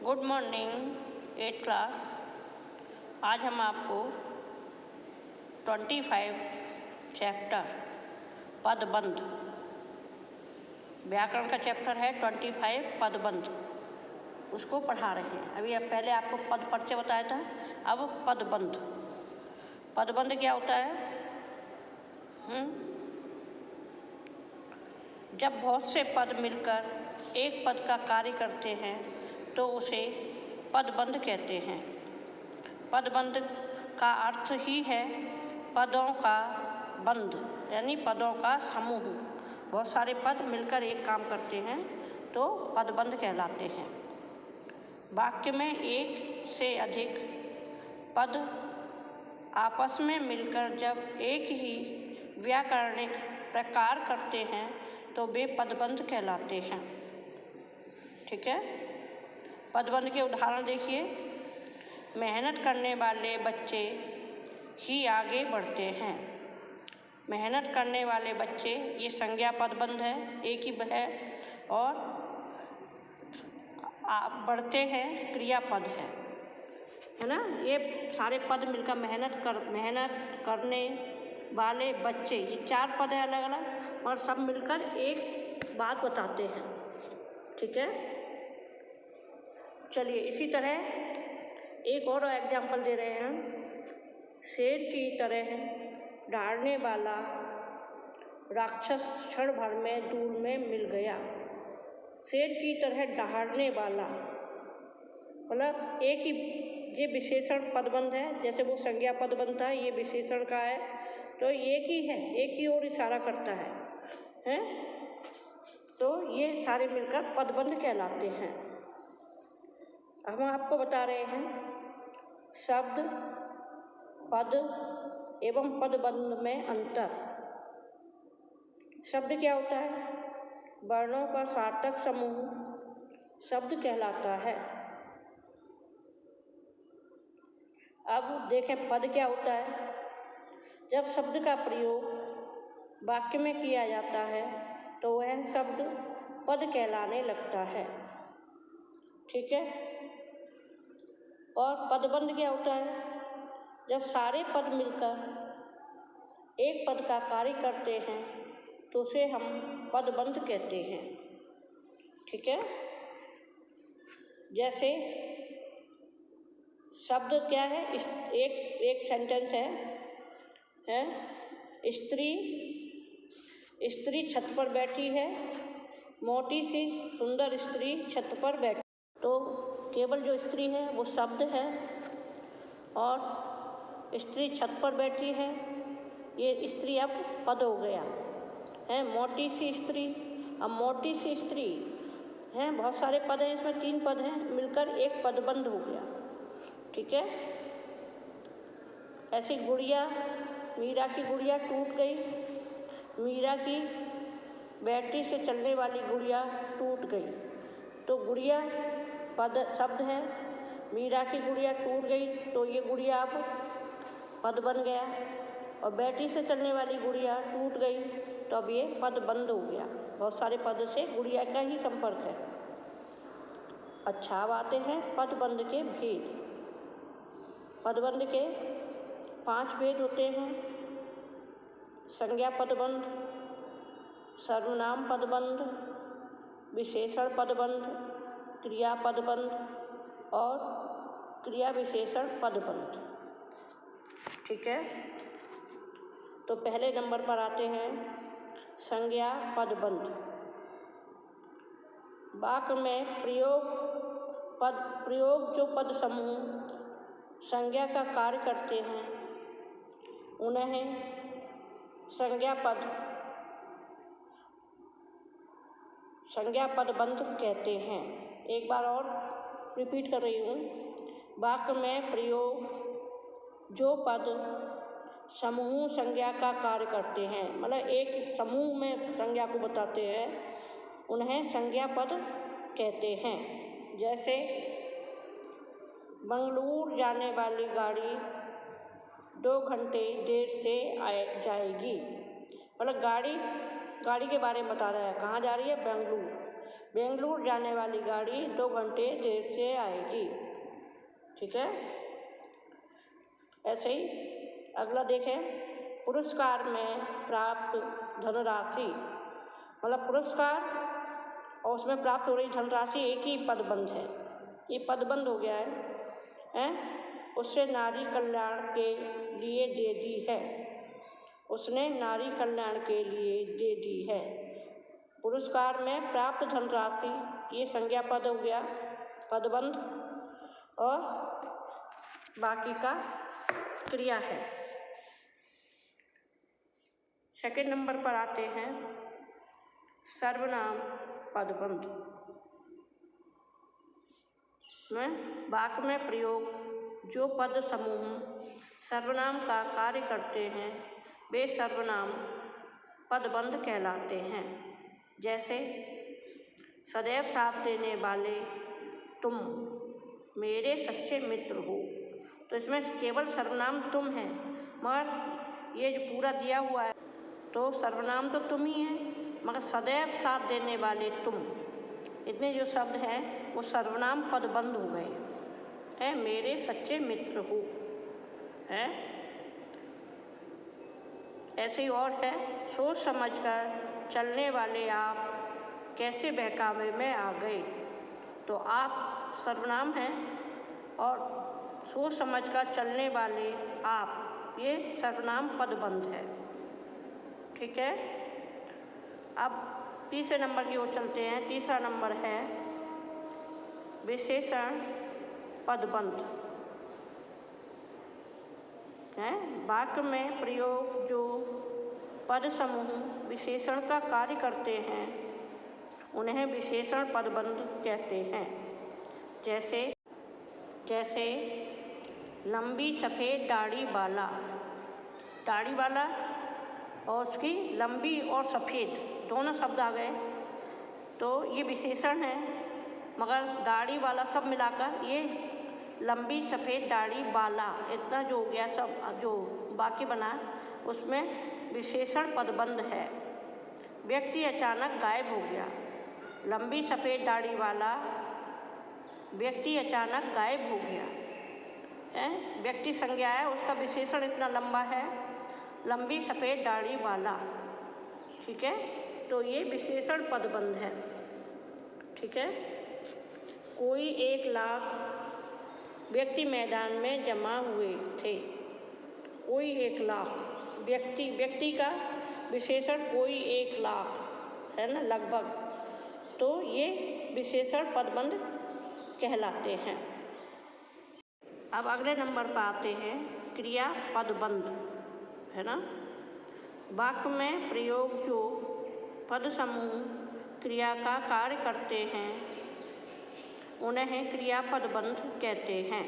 Good morning 8th class. आज हम आपको 25 चैप्टर पदबंध, व्याकरण का चैप्टर है 25 पदबंध, उसको पढ़ा रहे हैं। अभी पहले आपको पद परिचय बताया था, अब पदबंध। पदबंध क्या होता है? जब बहुत से पद मिलकर एक पद का कार्य करते हैं तो उसे पदबंध कहते हैं। पदबंध का अर्थ ही है पदों का बंध, यानी पदों का समूह। बहुत सारे पद मिलकर एक काम करते हैं तो पदबंध कहलाते हैं। वाक्य में एक से अधिक पद आपस में मिलकर जब एक ही व्याकरणिक प्रकार करते हैं तो वे पदबंध कहलाते हैं। ठीक है, पदबंध के उदाहरण देखिए। मेहनत करने वाले बच्चे ही आगे बढ़ते हैं। मेहनत करने वाले बच्चे, ये संज्ञा पदबंध है, एक ही है, और बढ़ते हैं क्रियापद है ना। ये सारे पद मिलकर मेहनत करने वाले बच्चे, ये 4 पद है अलग अलग, और सब मिलकर एक बात बताते हैं। ठीक है, चलिए इसी तरह एक और एग्जाम्पल दे रहे हैं। शेर की तरह दहाड़ने वाला राक्षस क्षण भर में दूर में मिल गया। शेर की तरह दहाड़ने वाला मतलब एक ही, ये विशेषण पदबंध है। जैसे वो संज्ञा पदबंध था, ये विशेषण का है, तो एक ही है, एक ही ओर इशारा करता है? तो ये सारे मिलकर पदबंध कहलाते हैं। हम आपको बता रहे हैं शब्द, पद एवं पदबंध में अंतर। शब्द क्या होता है? वर्णों का सार्थक समूह शब्द कहलाता है। अब देखें पद क्या होता है। जब शब्द का प्रयोग वाक्य में किया जाता है तो वह शब्द पद कहलाने लगता है। ठीक है, और पदबंध क्या होता है? जब सारे पद मिलकर एक पद का कार्य करते हैं तो उसे हम पदबंध कहते हैं। ठीक है, जैसे शब्द क्या है? एक सेंटेंस है स्त्री छत पर बैठी है, मोटी सी सुंदर स्त्री छत पर बैठी। तो केवल जो स्त्री है वो शब्द है, और स्त्री छत पर बैठी है, ये स्त्री अब पद हो गया है। मोटी सी स्त्री, अब मोटी सी स्त्री है, बहुत सारे पद हैं, इसमें 3 पद हैं, मिलकर एक पदबंध हो गया। ठीक है, ऐसी गुड़िया, मीरा की गुड़िया टूट गई। मीरा की बैटरी से चलने वाली गुड़िया टूट गई, तो गुड़िया पद शब्द है। मीरा की गुड़िया टूट गई तो ये गुड़िया अब पद बन गया, और बैटरी से चलने वाली गुड़िया टूट गई तो अब ये पदबंध हो गया। बहुत सारे पद से गुड़िया का ही संपर्क है। अच्छा, अब आते हैं पदबंध के भेद। पदबंध के 5 भेद होते हैं। संज्ञा पदबंध, सर्वनाम पदबंध, विशेषण पदबंध, क्रिया पदबंध और क्रिया विशेषण पदबंध। ठीक है, तो पहले नंबर पर आते हैं संज्ञा पदबंध। वाक्य में प्रयोग जो पद समूह संज्ञा का कार्य करते हैं उन्हें संज्ञा पदबंध कहते हैं। एक बार और रिपीट कर रही हूँ। वाक्य में प्रयोग जो पद समूह संज्ञा का कार्य करते हैं, मतलब एक समूह में संज्ञा को बताते हैं, उन्हें संज्ञा पद कहते हैं। जैसे बंगलुरु जाने वाली गाड़ी 2 घंटे देर से जाएगी। मतलब गाड़ी के बारे में बता रहा है, कहाँ जा रही है? बेंगलुरु। बेंगलुरु जाने वाली गाड़ी 2 घंटे देर से आएगी। ठीक है। ऐसे ही अगला देखें, पुरस्कार में प्राप्त धनराशि, मतलब पुरस्कार और उसमें प्राप्त हो रही धनराशि एक ही पदबंध है, ये पदबंध हो गया है? उससे नारी कल्याण के लिए दे दी है, उसने नारी कल्याण के लिए दे दी है। पुरस्कार में प्राप्त धनराशि ये संज्ञा पद हो गया, पदबंध, और बाकी का क्रिया है। सेकंड नंबर पर आते हैं सर्वनाम पदबंध में वाक्य में प्रयोग जो पद समूह सर्वनाम का कार्य करते हैं वे सर्वनाम पदबंध कहलाते हैं। जैसे सदैव साथ देने वाले तुम मेरे सच्चे मित्र हो, तो इसमें केवल सर्वनाम तुम है, मगर ये जो पूरा दिया हुआ है तो सर्वनाम तो तुम ही है, मगर सदैव साथ देने वाले तुम, इतने जो शब्द हैं वो सर्वनाम पदबंध हो गए। मेरे सच्चे मित्र हो है। ऐसे ही और है, सोच समझकर चलने वाले आप कैसे बहकावे में आ गए, तो आप सर्वनाम है और सोच समझकर चलने वाले आप ये सर्वनाम पदबंध है। ठीक है। अब तीसरे नंबर की ओर चलते हैं। तीसरा नंबर है विशेषण पदबंध है। वाक्य में प्रयोग जो पद समूह विशेषण का कार्य करते हैं उन्हें विशेषण पदबंध कहते हैं। जैसे लंबी सफ़ेद दाढ़ी वाला, दाढ़ी वाला और उसकी लंबी और सफ़ेद दोनों शब्द आ गए, तो ये विशेषण है, मगर दाढ़ी वाला सब मिलाकर ये लंबी सफ़ेद दाढ़ी वाला, इतना जो हो गया सब जो वाक्य बना उसमें विशेषण पदबंध है। व्यक्ति अचानक गायब हो गया, लंबी सफ़ेद दाढ़ी वाला व्यक्ति अचानक गायब हो गया है। व्यक्ति संज्ञा है, उसका विशेषण इतना लंबा है, लंबी सफ़ेद दाढ़ी वाला। ठीक है, तो ये विशेषण पदबंध है। ठीक है। कोई 1 लाख व्यक्ति मैदान में जमा हुए थे। कोई 1 लाख व्यक्ति का विशेषण कोई 1 लाख है ना, लगभग, तो ये विशेषण पदबंध कहलाते हैं। अब अगले नंबर पर आते हैं क्रिया पदबंध है ना। वाक्य में प्रयोग जो पद समूह क्रिया का कार्य करते हैं उन्हें क्रिया पदबंध कहते हैं।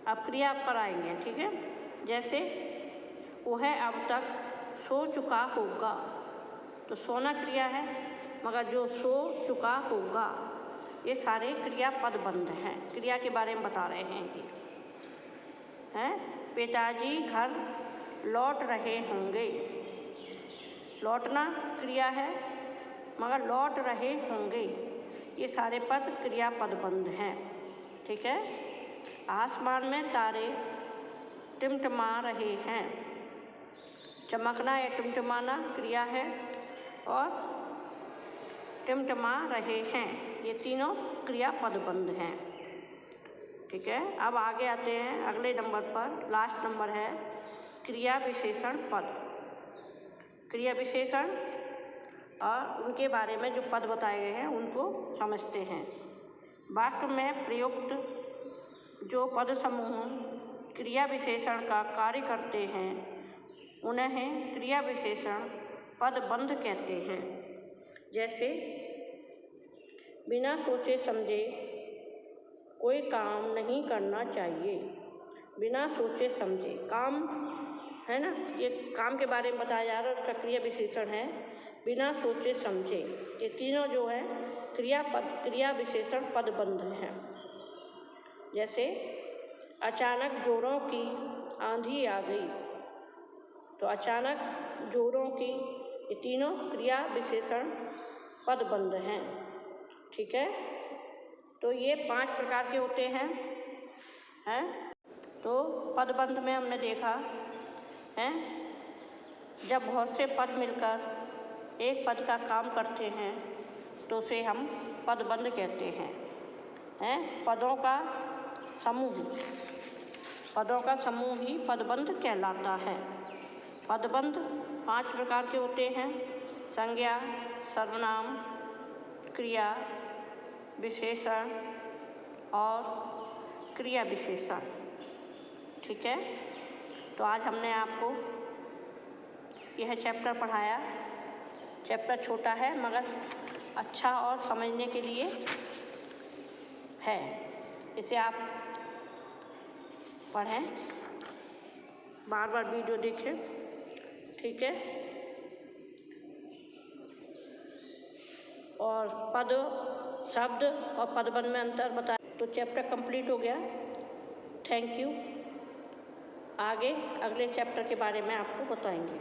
अब क्रिया पर आएंगे। ठीक है। जैसे वह अब तक सो चुका होगा, तो सोना क्रिया है, मगर जो सो चुका होगा ये सारे क्रिया पदबंध हैं, क्रिया के बारे में बता रहे हैं ये हैं। पिताजी घर लौट रहे होंगे, लौटना क्रिया है, मगर लौट रहे होंगे ये सारे पद क्रिया पदबंध हैं। ठीक है। आसमान में तारे टिमटिमा रहे हैं, चमकना या टिमटिमाना क्रिया है, और टिमटिमा रहे हैं ये तीनों क्रिया पदबंध हैं। ठीक है। अब आगे आते हैं अगले नंबर पर, लास्ट नंबर है क्रिया विशेषण पद। क्रिया विशेषण और उनके बारे में जो पद बताए गए हैं उनको समझते हैं। वाक्य में प्रयुक्त जो पद समूह क्रिया विशेषण का कार्य करते हैं उन्हें क्रिया विशेषण पदबंध कहते हैं। जैसे बिना सोचे समझे कोई काम नहीं करना चाहिए। बिना सोचे समझे काम है ना, ये काम के बारे में बताया जा रहा है, उसका क्रिया विशेषण है बिना सोचे समझे। ये तीनों जो है क्रिया विशेषण पदबंध हैं। जैसे अचानक जोरों की आंधी आ गई, तो अचानक जोरों की, ये तीनों क्रिया विशेषण पदबंध हैं। ठीक है। तो ये 5 प्रकार के होते हैं। तो पदबंध में हमने देखा है, जब बहुत से पद मिलकर एक पद का काम करते हैं तो उसे हम पदबंध कहते हैं। पदों का समूह ही पदबंध कहलाता है। पदबंध 5 प्रकार के होते हैं: संज्ञा, सर्वनाम, क्रिया विशेषण और क्रिया विशेषण। ठीक है। तो आज हमने आपको यह चैप्टर पढ़ाया। चैप्टर छोटा है मगर अच्छा और समझने के लिए है। इसे आप पढ़ें, बार बार वीडियो देखें। ठीक है। और पद, शब्द और पदबंध में अंतर बताया। तो चैप्टर कंप्लीट हो गया। Thank you. आगे अगले चैप्टर के बारे में आपको बताएंगे।